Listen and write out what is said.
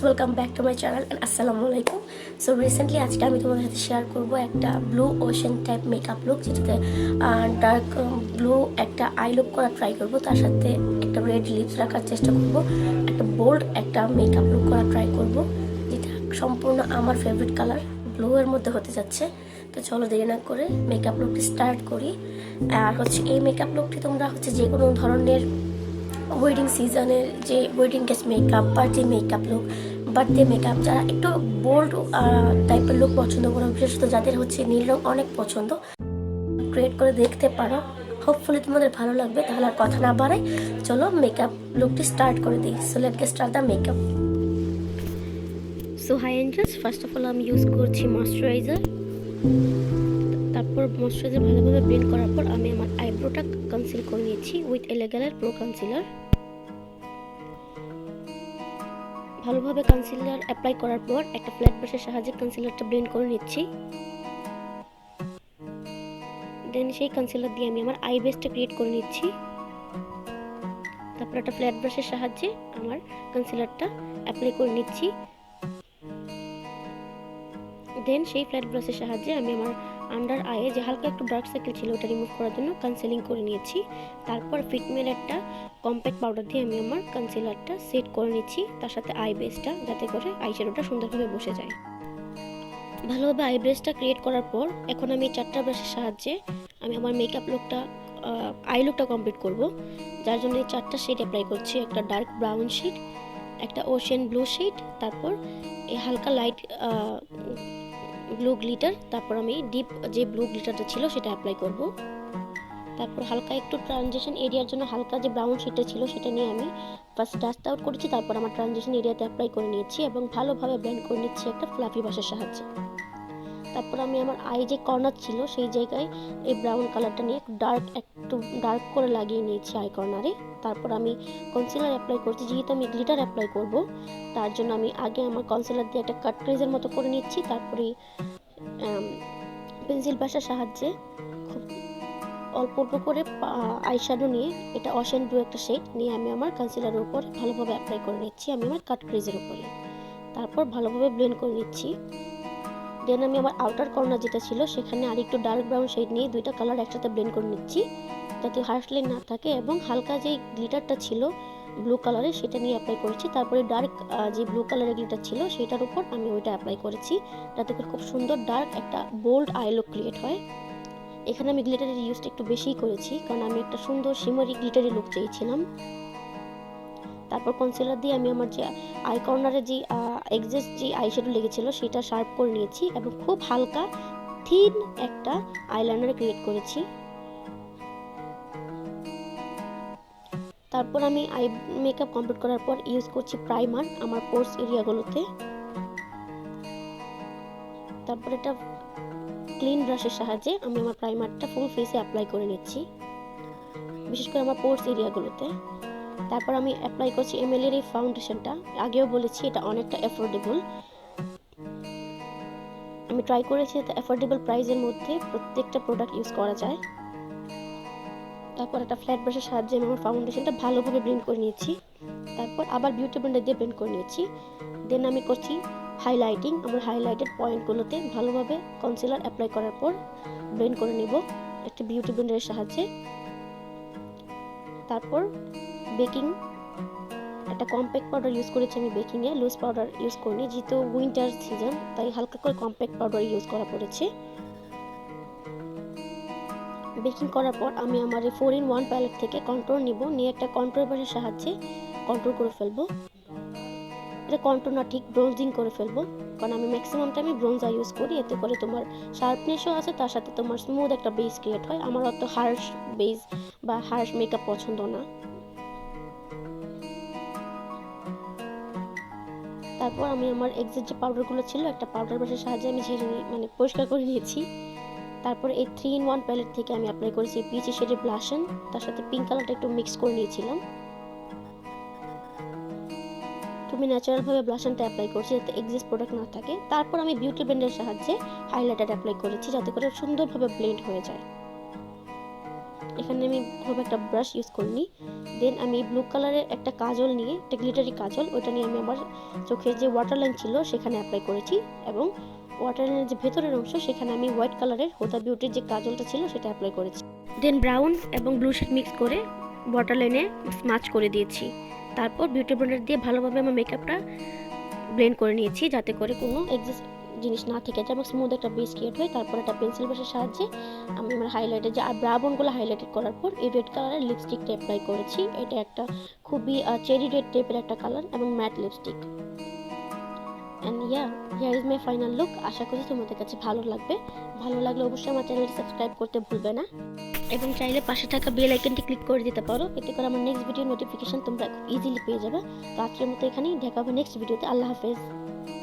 Welcome back to my channel and আসসালামু আলাইকুম। So recently আজকে আমি তোমাদের সাথে শেয়ার করব একটা blue ocean type makeup look, যেটাতে ডার্ক ব্লু একটা আই লুক করা ট্রাই করব, তার সাথে একটা রেড লিপস রাখার চেষ্টা করব, একটা বোল্ড একটা মেকআপ লুক করা ট্রাই করব, যেটা সম্পূর্ণ আমার ফেভারিট কালার ব্লু এর মধ্যে হতে যাচ্ছে। তো চলো দেরি না করে মেকআপ লুকটি স্টার্ট করি। আর এই মেকআপ লুকটি তোমরা যে কোনো ধরনের ওয়েডিং সিজনের যে wedding dress makeup, party makeup look, birthday makeup, যারা একটু বোল্ড টাইপের লুক পছন্দ করো, বিশেষত যাদের নীল রং অনেক পছন্দ, ক্রিয়েট করে দেখতে পারো। হোপফুলি তোমাদের ভালো লাগবে। তাহলে আর কথা না বাড়াই, চলো মেকআপ লুকটি স্টার্ট করে দিই। So let's get start the makeup. So hi angels, first of all আমি ইউজ করছি ময়শ্চারাইজার। তারপর ময়শ্চারাইজার ভালোভাবে ব্লেন্ড করার পর আমি আমার আইব্রোটা কনসিল করে নিয়েছি উইথ এলেগালের প্রো কনসিলার। ভালোভাবে কনসিলার অ্যাপ্লাই করার পর একটা ফ্ল্যাট ব্রাশের সাহায্যে কনসিলারটা ব্লেন্ড করে নিচ্ছি। দেন সেই কনসিলার দিয়ে আমি আমার আই বেসটা ক্রিয়েট করে নিচ্ছি। তারপর একটা ফ্ল্যাট ব্রাশের সাহায্যে আমার কনসিলারটা অ্যাপ্লাই করে নিচ্ছি। দেন সেই ফ্ল্যাট ব্রাশের সাহায্যে আমি আমার আন্ডার আইয়ে যে হালকা একটু ডার্ক সার্কেল ছিল ওটা রিমুভ করার জন্য কনসিলিং করে নিয়েছি। তারপর ফিটমের একটা কম্প্যাক্ট পাউডার দিয়ে আমি আমার কনসিলারটা সেট করে নিচ্ছি, তার সাথে আই বেসটা, যাতে করে আই শ্যাডোটা সুন্দরভাবে বসে যায়। ভালোভাবে আই বেসটা ক্রিয়েট করার পর এখন আমি চারটা ব্রাশের সাহায্যে আমি আমার মেকআপ লুকটা আই লুকটা কমপ্লিট করব। যার জন্য এই চারটা শেড অ্যাপ্লাই করছি। একটা ডার্ক ব্রাউন শেড, একটা ওশেন ব্লু শেড, তারপর এই হালকা লাইট ব্লু গ্লিটার, তারপর আমি ডিপ যে ব্লু গ্লিটারটা ছিল সেটা অ্যাপ্লাই করব। তারপর হালকা একটু ট্রানজিশন এরিয়ার জন্য হালকা যে ব্রাউন শেডটা ছিল সেটা নিয়ে আমি ফার্স্ট ডাস্ট আউট করেছি, তারপর আমার ট্রানজিশন এরিয়াতে অ্যাপ্লাই করে নিয়েছি এবং ভালোভাবে ব্লেন্ড করে নিচ্ছি একটা ফ্লাফি ব্রাশের সাহায্যে। তারপর আমি আমার আই যে কর্নার ছিল সেই জায়গায় এই ব্রাউন কালারটা নিয়ে একটু ডার্ক করে লাগিয়ে নিয়েছি আই কর্নারে। তারপর আমি কনসিলার অ্যাপ্লাই করছি। যেহেতু আমি গ্লিটার অ্যাপ্লাই করব, তার জন্য আমি আগে আমার কনসিলার দিয়ে একটা কাট ক্রিজের মতো করে নিচ্ছি। তারপরে পেন্সিল ব্রাশের সাহায্যে খুব অল্প অল্প করে আই শ্যাডো নিয়ে, এটা ওশেন ব্লু একটা শেড নিয়ে আমি আমার কনসিলারের উপর ভালোভাবে অ্যাপ্লাই করে নিচ্ছি আমি আমার কাট ক্রিজের উপরে। তারপর ভালোভাবে ব্লেন্ড করে নিচ্ছি। দেন আমি আমার আউটার কর্নার যেটা ছিল সেখানে আরেকটু ডার্ক ব্রাউন শেড নিয়ে দুইটা কালার একসাথে ব্লেন্ড করে নিচ্ছি, যাতে হার্শ লাইন না থাকে, এবং হালকা যে গ্লিটারটা ছিল ব্লু কালারের সেটা নিয়ে অ্যাপ্লাই করেছি। তারপরে ডার্ক যে ব্লু কালারের গ্লিটার ছিল সেটার উপর আমি ওইটা অ্যাপ্লাই করেছি, যাতে করে খুব সুন্দর ডার্ক একটা বোল্ড আই লুক ক্রিয়েট হয়। এখানে আমি গ্লিটারের ইউজটা একটু বেশিই করেছি, কারণ আমি একটা সুন্দর শিমারি গ্লিটারি লুক চেয়েছিলাম। তারপর কনসিলার দিয়ে আমি আমার যে আই কর্নারে যে এক্সেস যে আই শ্যাডো লেগেছিল সেটা শার্প করে নিয়েছি এবং খুব হালকা থিন একটা আইলাইনার ক্রিয়েট করেছি। তারপর আমি আই মেকআপ কমপ্লিট করার পর ইউজ করছি প্রাইমার আমার পোর্স এরিয়াগুলোতে। তারপর একটা ক্লিন ব্রাশের সাহায্যে আমি আমার প্রাইমারটা ফুল ফেসে অ্যাপ্লাই করে নিচ্ছি, বিশেষ করে আমার পোর্স এরিয়াগুলোতে। তারপর আমি অ্যাপ্লাই করছি এমএল এর এই ফাউন্ডেশনটা। আগেও বলেছি এটা অনেকটা অ্যাফোর্ডেবল। আমি ট্রাই করেছি যাতে অ্যাফোর্ডেবল প্রাইসের মধ্যে প্রত্যেকটা প্রোডাক্ট ইউজ করা যায়। তারপর একটা ফ্ল্যাট ব্রাশের সাহায্যে আমি আমার ফাউন্ডেশনটা ভালোভাবে ব্লেন্ড করে নিয়েছি। তারপর আবার বিউটি ব্লেন্ডার দিয়ে ব্লেন্ড করে নিয়েছি। দেন আমি করছি হাইলাইটিং। আমার হাইলাইটেড পয়েন্টগুলোতে ভালোভাবে কনসিলার অ্যাপ্লাই করার পর ব্লেন্ড করে নিব একটা বিউটি ব্লেন্ডারের সাহায্যে। তারপর বেকিং একটা কম্প্যাক্ট পাউডার ইউজ করেছি আমি বেকিংয়ে, লুজ পাউডার ইউজ করিনি, যেহেতু উইন্টার সিজন তাই হালকা করে কম্প্যাক্ট পাউডার ইউজ করা পড়েছে। বেকিং করার পর আমি আমার এই 4-in-1 প্যালেট থেকে কন্ট্রোল নিয়ে একটা কন্ট্রোল ব্রাশের সাহায্যে কন্ট্রোল করে ফেলবো। এটা কন্ট্রোল না, ঠিক ব্রোঞ্জিং করে ফেলবো, কারণ আমি ম্যাক্সিমাম টাইমে ব্রোঞ্জার ইউজ করি। এতে করে তোমার শার্পনেসও আছে, তার সাথে তোমার স্মুথ একটা বেস ক্রিয়েট হয়। আমার অত হার্শ বেস বা হার্শ মেকআপ পছন্দ না। তারপর আমি আমার এক্সেস যে পাউডারগুলো ছিল একটা পাউডার ব্রাশের সাহায্যে আমি পরিষ্কার করে নিয়েছি। তারপর এই 3-in-1 প্যালেট থেকে আমি অ্যাপ্লাই করেছি পিচি শেডের ব্লাশন, তার সাথে পিঙ্ক কালারটা একটু মিক্স করে নিয়েছিলাম। তুমি ন্যাচারালভাবে ব্লাশনটা অ্যাপ্লাই করছি যাতে এক্সেস প্রোডাক্ট না থাকে। তারপর আমি বিউটি ব্লেন্ডের সাহায্যে হাইলাইটার অ্যাপ্লাই করেছি, যাতে করে সুন্দরভাবে ব্লেন্ড হয়ে যায়। এখানে আমি খুব একটা ব্রাশ ইউজ করিনি। দেন আমি ব্লু কালারের একটা কাজল নিয়ে, একটা গ্লিটারি কাজল, ওইটা নিয়ে আমি আমার চোখের যে ওয়াটার লাইন ছিল সেখানে অ্যাপ্লাই করেছি, এবং ওয়াটার লাইনের যে ভেতরের অংশ সেখানে আমি হোয়াইট কালারের হুদা বিউটির যে কাজলটা ছিল সেটা অ্যাপ্লাই করেছি। দেন ব্রাউন এবং ব্লু শেড মিক্স করে ওয়াটার লাইনে স্মাচ করে দিয়েছি। তারপর বিউটি ব্লেন্ডার দিয়ে ভালোভাবে আমার মেকআপটা ব্লেন্ড করে নিয়েছি, যাতে করে কোনো এক্সেস জিনিস না থেকে যায় এবং স্মুথ একটা বেস ক্রিয়েট হয়। তারপর একটা পেন্সিল ব্রাশের সাহায্যে আমি আমার হাইলাইটার যে ব্রা বোনগুলো হাইলাইটেড করার পর এই রেড কালারের লিপস্টিকটা অ্যাপ্লাই করেছি। এটা একটা খুবই চেরি রেড টাইপের একটা কালার এবং matte lipstick. And here is my final look. আশা করি তোমাদের কাছে ভালো লাগবে। ভালো লাগলে অবশ্যই আমার চ্যানেলটি সাবস্ক্রাইব করতে ভুলবে না, এবং চাইলে পাশে থাকা বেল আইকনটি ক্লিক করে দিতে পারো, এতে করে আমার নেক্সট ভিডিও নোটিফিকেশন তোমরা ইজিলি পেয়ে যাবে। তো আজকের মতো এখানেই, দেখা হবে নেক্সট ভিডিওতে। আল্লাহ হাফেজ।